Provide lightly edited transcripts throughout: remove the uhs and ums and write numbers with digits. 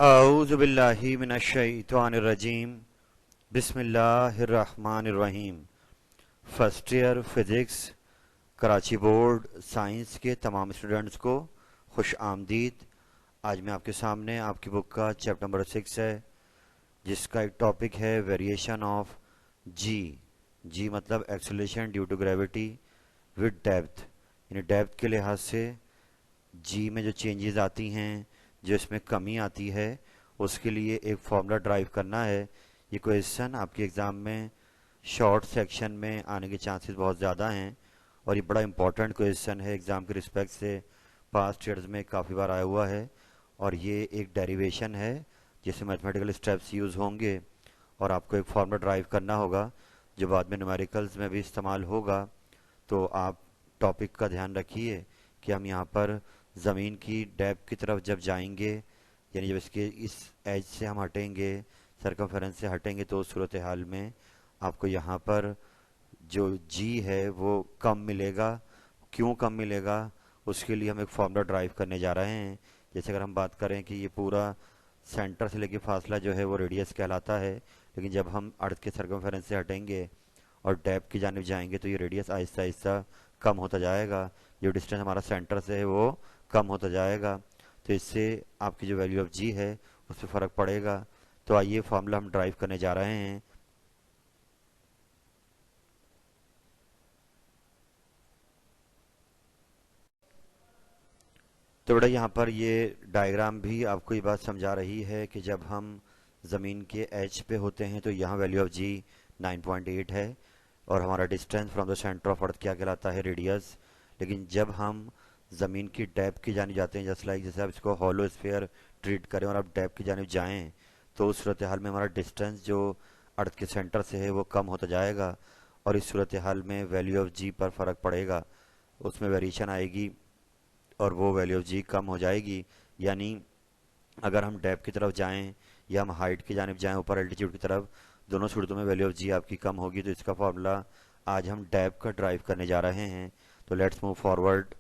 औज़ु बिल्लाहि मिनश्शैतानिर्रजीम बिस्मिल्लाहिर्रहमानिर्रहीम। First year physics Karachi board science के तमाम स्टूडेंट्स को खुश आमदीद। आज मैं आपके सामने आपकी बुक का चैप्टर नंबर 6 है, जिसका एक टॉपिक है वेरिएशन ऑफ जी। जी मतलब acceleration due to gravity with depth, यानी डेप्थ के लिहाज से जी में जो चेंजेस आती हैं, जो इसमें कमी आती है, उसके लिए एक फॉर्मूला ड्राइव करना है। ये क्वेश्चन आपके एग्ज़ाम में शॉर्ट सेक्शन में आने के चांसेस बहुत ज़्यादा हैं और ये बड़ा इंपॉर्टेंट क्वेश्चन है एग्ज़ाम के रिस्पेक्ट से। पास्ट ईयर्स में काफ़ी बार आया हुआ है और ये एक डेरिवेशन है जिसमें मैथमेटिकल स्टेप्स यूज़ होंगे और आपको एक फॉर्मूला ड्राइव करना होगा जो बाद में न्यूमेरिकल्स में भी इस्तेमाल होगा। तो आप टॉपिक का ध्यान रखिए कि हम यहाँ पर ज़मीन की डेप्थ की तरफ जब जाएंगे, यानी जब इसके इस एज से हम हटेंगे, सरकमफेरेंस से हटेंगे, तो उस सूरत हाल में आपको यहाँ पर जो जी है वो कम मिलेगा। क्यों कम मिलेगा, उसके लिए हम एक फार्मूला ड्राइव करने जा रहे हैं। जैसे अगर हम बात करें कि ये पूरा सेंटर से लेके फासला जो है वो रेडियस कहलाता है, लेकिन जब हम अर्थ के सरकमफेरेंस से हटेंगे और डेप्थ की जानिब जाएंगे तो ये रेडियस आहिस्ता आहिस्ता कम होता जाएगा। जो डिस्टेंस हमारा सेंटर से है वो कम होता जाएगा, तो इससे आपकी जो वैल्यू ऑफ जी है उस पर फ़र्क पड़ेगा। तो आइए फार्मूला हम ड्राइव करने जा रहे हैं। तो बेटा यहाँ पर ये डायग्राम भी आपको ये बात समझा रही है कि जब हम ज़मीन के एज पे होते हैं तो यहाँ वैल्यू ऑफ जी 9.8 है और हमारा distance from the centre of earth क्या कहलाता है, रेडियस। लेकिन जब हम ज़मीन की डेप्थ की जानी जाते हैं, जस्ट लाइक जैसे आप इसको हॉलो स्फीयर ट्रीट करें और आप डेप्थ की जानिब जाएं, तो उस सूरत हाल में हमारा डिस्टेंस जो अर्थ के सेंटर से है वो कम होता जाएगा और इस सूरत हाल में वैल्यू ऑफ जी पर फ़र्क पड़ेगा, उसमें वेरिएशन आएगी और वो वैल्यू ऑफ जी कम हो जाएगी। यानी अगर हम डेप्थ की तरफ जाएं या हम हाइट की जानिब जाएं, ऊपर एल्टीट्यूड की तरफ, दोनों सूरतों में वैल्यू ऑफ जी आपकी कम होगी। तो इसका फॉर्मूला आज हम डेप्थ का ड्राइव करने जा रहे हैं। तो लेट्स मूव फॉरवर्ड।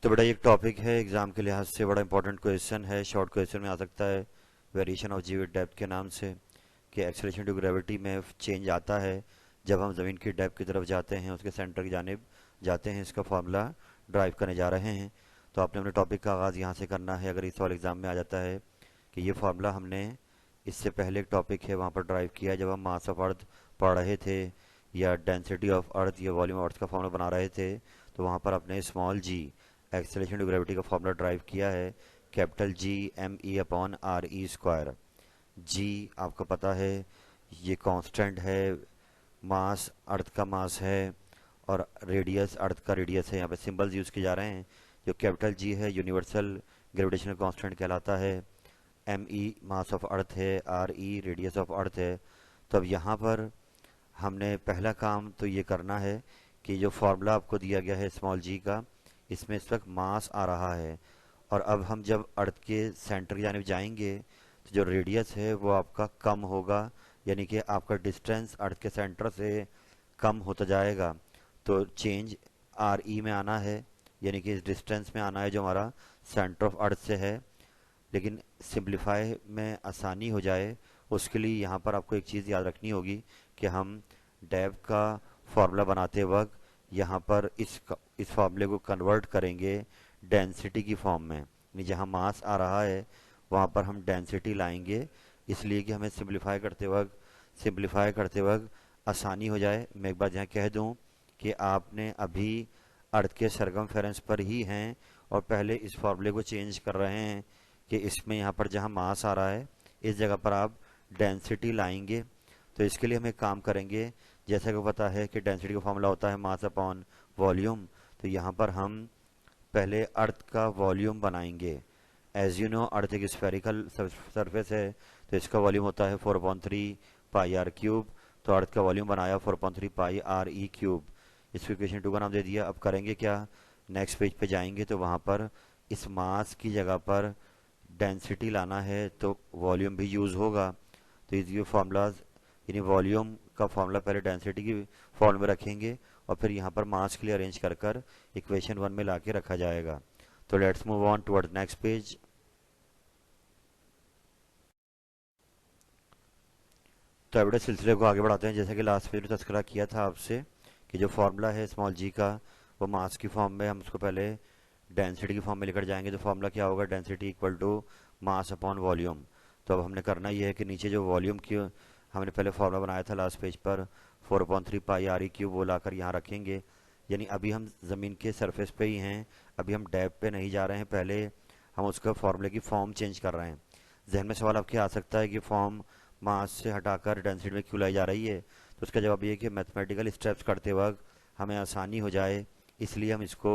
तो बेटा ये एक टॉपिक है एग्जाम के लिहाज से बड़ा इंपॉर्टेंट क्वेश्चन है, शॉर्ट क्वेश्चन में आ सकता है variation of G with depth के नाम से, कि एक्सेलरेशन टू ग्रेविटी में चेंज आता है जब हम ज़मीन की डेप्थ की तरफ जाते हैं, उसके सेंटर की जानिब जाते हैं। इसका फॉर्मूला ड्राइव करने जा रहे हैं। तो आपने अपने टॉपिक का आगाज़ यहाँ से करना है। अगर इस सवाल एग्ज़ाम में आ जाता है कि ये फार्मूला हमने इससे पहले एक टॉपिक है वहाँ पर ड्राइव किया जब हम मास ऑफ अर्थ पढ़ रहे थे या डेंसिटी ऑफ अर्थ या वॉल्यूम ऑफ अर्थ का फॉर्मूला बना रहे थे, तो वहाँ पर अपने small G acceleration to gravity का फॉर्मूला ड्राइव किया है, capital G M E upon R E square. G आपको पता है ये कांस्टेंट है, मास अर्थ का मास है और रेडियस अर्थ का रेडियस है। यहाँ पे सिंबल्स यूज़ किए जा रहे हैं। जो कैपिटल जी है यूनिवर्सल ग्रेविटेशनल कांस्टेंट कहलाता है, M E mass of earth है, R E radius of earth है। तो अब यहाँ पर हमने पहला काम तो ये करना है कि जो फार्मूला आपको दिया गया है स्मॉल जी का, इसमें इस वक्त मास आ रहा है और अब हम जब अर्थ के सेंटर की जानिब जाएंगे तो जो रेडियस है वो आपका कम होगा, यानी कि आपका डिस्टेंस अर्थ के सेंटर से कम होता जाएगा। तो चेंज आर ई में आना है, यानी कि इस डिस्टेंस में आना है जो हमारा सेंटर ऑफ अर्थ से है। लेकिन सिंप्लीफाई में आसानी हो जाए उसके लिए यहाँ पर आपको एक चीज़ याद रखनी होगी कि हम डेव का फार्मूला बनाते वक्त यहाँ पर इस फार्मूले को कन्वर्ट करेंगे डेंसिटी की फॉर्म में, यानी जहाँ मास आ रहा है वहाँ पर हम डेंसिटी लाएंगे, इसलिए कि हमें सिंप्लीफाई करते वक्त आसानी हो जाए। मैं एक बात यहाँ कह दूँ कि आपने अभी अर्थ के सरकमफेरेंस पर ही हैं और पहले इस फार्मूले को चेंज कर रहे हैं कि इसमें यहाँ पर जहाँ मास आ रहा है इस जगह पर आप डेंसिटी लाएंगे। तो इसके लिए हम एक काम करेंगे, जैसा कि पता है कि डेंसिटी का फॉर्मूला होता है मास अपॉन वॉल्यूम। तो यहाँ पर हम पहले अर्थ का वॉल्यूम बनाएंगे। एज यू नो अर्थ एक स्फेरिकल सरफेस है, तो इसका वॉल्यूम होता है 4/3 पाई आर क्यूब। तो अर्थ का वॉल्यूम बनाया 4/3 पाई आर ई क्यूब। इसको इक्वेशन 2 का नाम दे दिया। अब करेंगे क्या, नेक्स्ट पेज पे जाएंगे तो वहाँ पर इस मास की जगह पर डेंसिटी लाना है तो वॉल्यूम भी यूज़ होगा। तो ये फार्मूलाज, यानी वॉल्यूम का फार्मूला पहले डेंसिटी की फॉर्म में रखेंगे और फिर यहाँ पर मास के लिए अरेंज कर कर इक्वेशन 1 में लाके रखा जाएगा। तो let's move on towards next page. तो अब सिलसिले को आगे बढ़ाते हैं। जैसे कि लास्ट पेज में तस्करा किया था आपसे कि जो फार्मूला है स्मॉल जी का, वो मास की फॉर्म में हम उसको पहले डेंसिटी की फॉर्म में लेकर जाएंगे। तो फार्मूला क्या होगा, density equal to mass upon volume. तो अब हमने करना ये है कि नीचे जो वॉल्यूम की हमने पहले फार्मूला बनाया था लास्ट पेज पर 4/3 पाई आर ई क्यूब, वो लाकर यहाँ रखेंगे। यानी अभी हम ज़मीन के सरफेस पे ही हैं, अभी हम डेप पे नहीं जा रहे हैं, पहले हम उसका फार्मूले की फॉर्म चेंज कर रहे हैं। जहन में सवाल आपके आ सकता है कि फॉर्म मास से हटाकर डेंसिटी में क्यों लाई जा रही है। तो उसका जवाब ये है कि मैथमेटिकल स्टेप्स करते वक्त हमें आसानी हो जाए, इसलिए हम इसको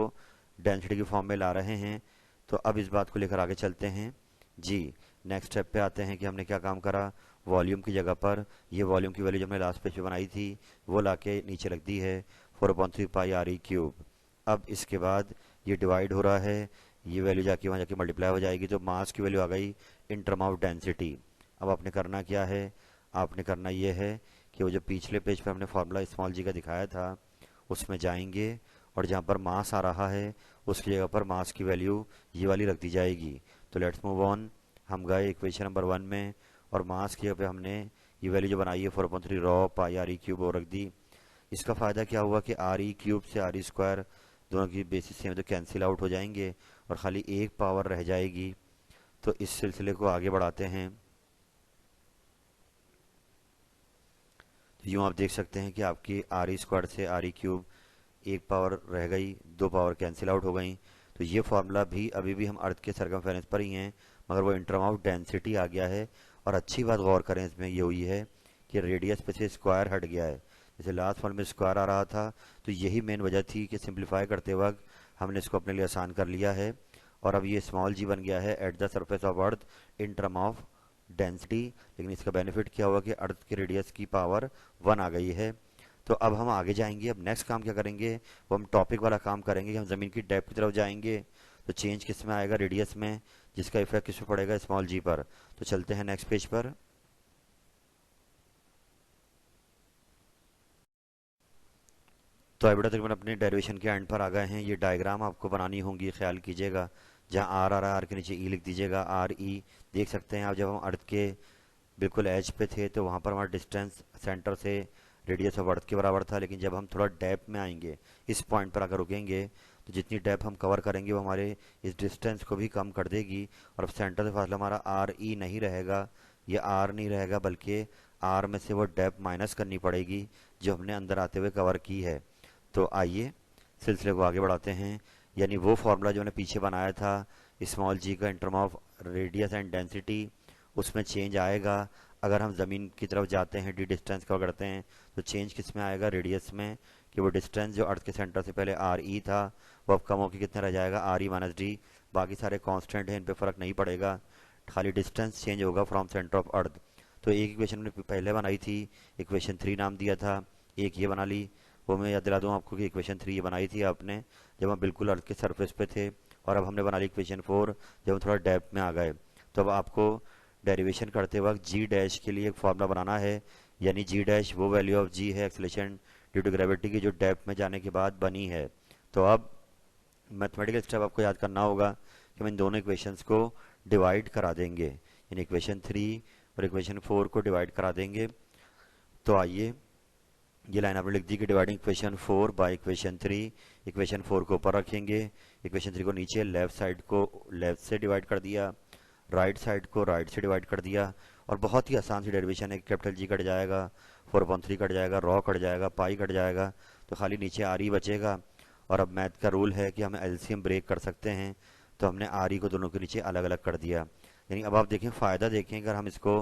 डेंसिटी की फॉर्म में ला रहे हैं। तो अब इस बात को लेकर आगे चलते हैं जी। नेक्स्ट स्टेप पे आते हैं कि हमने क्या काम करा। वॉल्यूम की जगह पर ये वॉल्यूम की वैल्यू जो हमने लास्ट पेज पे बनाई थी वो लाके नीचे रख दी है 4/3 पाई आर ई क्यूब। अब इसके बाद ये डिवाइड हो रहा है, ये वैल्यू जाके वहाँ जाके मल्टीप्लाई हो जाएगी, तो मास की वैल्यू आ गई इन टर्म ऑफ डेंसिटी। अब आपने करना क्या है, आपने करना ये है कि वो जो पिछले पेज पर हमने फार्मूला स्मॉल जी का दिखाया था उसमें जाएंगे, और जहाँ पर मास आ रहा है उसकी जगह पर मास की वैल्यू ये वाली रख दी जाएगी। तो लेट्स मूव ऑन। हम गए इक्वेशन नंबर 1 में, और मास की जगह पे हमने ये वैल्यू जो बनाई है 4/3 रॉ पाई आर ई क्यूब वो रख दी। इसका फ़ायदा क्या हुआ कि आर ई क्यूब से आर ई स्क्वायर दोनों की बेसिस सेम, तो कैंसिल आउट हो जाएंगे और खाली एक पावर रह जाएगी। तो इस सिलसिले को आगे बढ़ाते हैं। तो यूँ आप देख सकते हैं कि आपकी आर ई स्क्वायर से आर ई क्यूब एक पावर रह गई, दो पावर कैंसिल आउट हो गई। तो ये फार्मूला भी अभी भी हम अर्थ के सरकमफेरेंस पर ही हैं, मगर वो इन टर्म ऑफ डेंसिटी आ गया है। और अच्छी बात गौर करें इसमें ये हुई है कि रेडियस पे से स्क्वायर हट गया है। जैसे लास्ट फॉर्म में स्क्वायर आ रहा था, तो यही मेन वजह थी कि सिंप्लीफाई करते वक्त हमने इसको अपने लिए आसान कर लिया है। और अब ये स्मॉल जी बन गया है at the surface of earth in term of density. लेकिन इसका बेनिफिट क्या हुआ कि अर्थ के रेडियस की पावर 1 आ गई है। तो अब हम आगे जाएंगे। अब नेक्स्ट काम क्या करेंगे, वो हम टॉपिक वाला काम करेंगे कि हम ज़मीन की डेप्थ की तरफ जाएंगे। तो चेंज किस में आएगा, रेडियस में, जिसका इफेक्ट किस पे पड़ेगा, स्मॉल जी पर। तो चलते हैं नेक्स्ट पेज पर। तो अभी तकरीबन अपने डेरिवेशन के एंड पर आ गए हैं। ये डायग्राम आपको बनानी होंगी, ख्याल कीजिएगा। जहाँ आर आ रहा है, आर के नीचे ई लिख दीजिएगा, आर ई। देख सकते हैं आप, जब हम अर्थ के बिल्कुल एज पे थे तो वहाँ पर हमारा डिस्टेंस सेंटर से रेडियस ऑफ अर्थ के बराबर था। लेकिन जब हम थोड़ा डेप्थ में आएंगे, इस पॉइंट पर अगर रुकेंगे, तो जितनी डेप्थ हम कवर करेंगे वो हमारे इस डिस्टेंस को भी कम कर देगी। और अब सेंटर से फासला हमारा आर ई नहीं रहेगा, ये आर नहीं रहेगा, बल्कि आर में से वो डेप्थ माइनस करनी पड़ेगी जो हमने अंदर आते हुए कवर की है। तो आइए सिलसिले को आगे बढ़ाते हैं। यानी वो फार्मूला जो हमने पीछे बनाया था स्मॉल जी का in term of radius and density, उसमें चेंज आएगा अगर हम ज़मीन की तरफ जाते हैं, डी डिस्टेंस कवर करते हैं। तो चेंज किस में आएगा, रेडियस में, कि वो डिस्टेंस जो अर्थ के सेंटर से पहले आर ई था वो अब कम होकर कितना रह जाएगा, आर ई माइनस डी। बाकी सारे कांस्टेंट हैं, इन पे फ़र्क नहीं पड़ेगा, खाली डिस्टेंस चेंज होगा फ्रॉम सेंटर ऑफ अर्थ। तो एक इक्वेशन हमने पहले बनाई थी, इक्वेशन 3 नाम दिया था, एक ये बना ली। वो मैं याद दिला दूँ आपको कि इक्वेशन 3 ये बनाई थी आपने जब हम बिल्कुल अर्थ के सरफेस पे थे। और अब हमने बना ली इक्वेशन 4 जब हम थोड़ा डेप्थ में आ गए। तो अब आपको डेरिवेशन करते वक्त जी डैश के लिए एक फार्मूला बनाना है। यानी जी डैश वो वैल्यू ऑफ जी है एक्सेलरेशन ड्यू टू ग्रेविटी की जो डेप्थ में जाने के बाद बनी है। तो अब मैथमेटिकल स्टेप आपको याद करना होगा कि हम इन दोनों इक्वेशंस को डिवाइड करा देंगे। यानी इक्वेशन 3 और इक्वेशन 4 को डिवाइड करा देंगे। तो आइए, ये लाइन आपने लिख दी कि dividing equation 4 by equation 3। Equation 4 को ऊपर रखेंगे, इक्वेशन 3 को नीचे, लेफ्ट साइड को लेफ्ट से डिवाइड कर दिया, राइट साइड को राइट से डिवाइड कर दिया। और बहुत ही आसान सी डेरिवेशन है, कैपिटल जी कट जाएगा, 4/3 कट जाएगा, रॉ कट जाएगा, पाई कट जाएगा, तो खाली नीचे आर ई बचेगा। और अब मैथ का रूल है कि हम एलसीएम ब्रेक कर सकते हैं, तो हमने आर ई को दोनों के नीचे अलग अलग कर दिया। यानी अब आप देखें फ़ायदा, देखें अगर हम इसको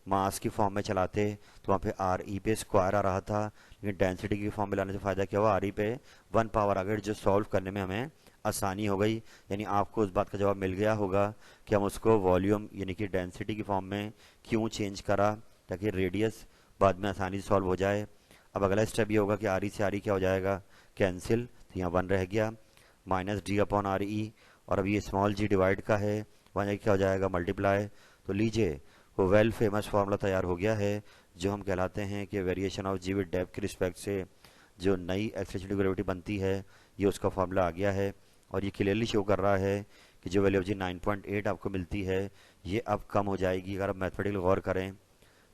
मास की फॉर्म में चलाते तो वहाँ पे आर ई पे स्क्वायर आ रहा था, लेकिन डेंसिटी की फॉर्म में लाने से फ़ायदा क्या हुआ, आर ई पे 1 पावर आ गई, जो सॉल्व करने में हमें आसानी हो गई। यानी आपको उस बात का जवाब मिल गया होगा कि हम उसको वॉल्यूम यानी कि डेंसिटी की फॉर्म में क्यों चेंज करा, ताकि रेडियस बाद में आसानी से सॉल्व हो जाए। अब अगला स्टेप ये होगा कि आर ई से आर ई क्या हो जाएगा, कैंसिल, तो यहाँ 1 रह गया, माइनस डी अपॉन आर ई। और अब ये स्मॉल जी डिवाइड का है, वहाँ क्या हो जाएगा, मल्टीप्लाई। तो लीजिए वो वेल फेमस फार्मूला तैयार हो गया है, जो हम कहलाते हैं कि variation of G with depth के रिस्पेक्ट से जो नई एक्सेलरेशन ड्यू ग्रेविटी बनती है, ये उसका फॉर्मूला आ गया है। और ये क्लियरली शो कर रहा है कि जो वैल्यू ऑफ जी 9.8 आपको मिलती है, ये अब कम हो जाएगी। अगर आप मैथमेटिकल गौर करें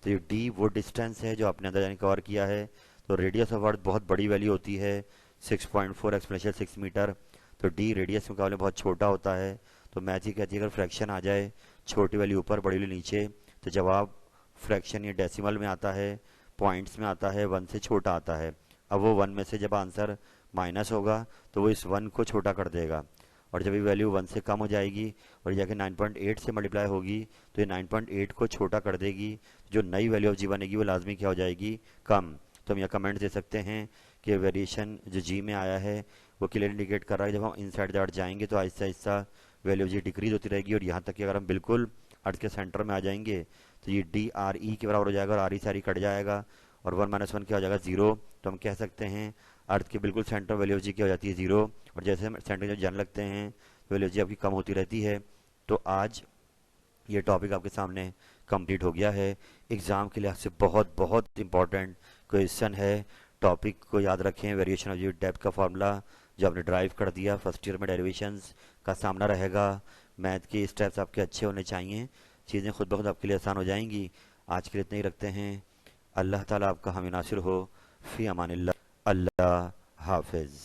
तो ये डी वो डिस्टेंस है जो आपने अंदर जाने कवर किया है। तो रेडियस ऑफ अर्थ बहुत बड़ी वैल्यू होती है, 6.4 एक्सपोनेंशियल 6 मीटर। तो डी रेडियस के मुकाबले बहुत छोटा होता है। तो मैथ ही कहती है अगर फ्रैक्शन आ जाए, छोटी वैल्यू ऊपर बड़ी वैल्यू नीचे, तो जवाब फ्रैक्शन या डेसिमल में आता है, पॉइंट्स में आता है, वन से छोटा आता है। अब वो वन में से जब आंसर माइनस होगा तो वो इस वन को छोटा कर देगा, और जब ये वैल्यू वन से कम हो जाएगी और ये जाके 9.8 से मल्टीप्लाई होगी, तो ये 9.8 को छोटा कर देगी। जो नई वैल्यू ऑफ जी बनेगी वो लाजमी क्या हो जाएगी, कम। तो हम यहाँ कमेंट दे सकते हैं कि वेरिएशन जो जी में आया है वो क्लियर इंडिकेट कर रहा है जब हम इनसाइड द अर्थ जाएंगे तो Aahista Aahista value of ji decrease होती रहेगी, और यहाँ तक कि अगर हम बिल्कुल अर्थ के सेंटर में आ जाएंगे तो ये डी आर ई के बराबर हो जाएगा, और आर ई से आर ई कट जाएगा, और वन माइनस वन क्या हो जाएगा, जीरो। तो हम कह सकते हैं अर्थ के बिल्कुल सेंटर वैल्यू ऑफ जी क्या हो जाती है, जीरो। और जैसे हम सेंटर जब जाने लगते हैं तो वैल्यू ऑफ जी आपकी कम होती रहती है। तो आज ये टॉपिक आपके सामने कंप्लीट हो गया है। एग्ज़ाम के लिहाज से बहुत बहुत इंपॉर्टेंट क्वेश्चन है। टॉपिक को याद रखें, वेरिएशन ऑफ यूनिट डेप्थ का फार्मूला जो आपने ड्राइव कर दिया फर्स्ट ईयर में, डेरिवेशंस का सामना रहेगा। मैथ के स्टेप्स आपके अच्छे होने चाहिए, चीज़ें खुद ब खुद आपके लिए आसान हो जाएंगी। आज के लिए इतना ही रखते हैं। अल्लाह ताला आपका हामी नासिर हो। फ़ी अमानिल्लाह। अल्लाह हाफिज़।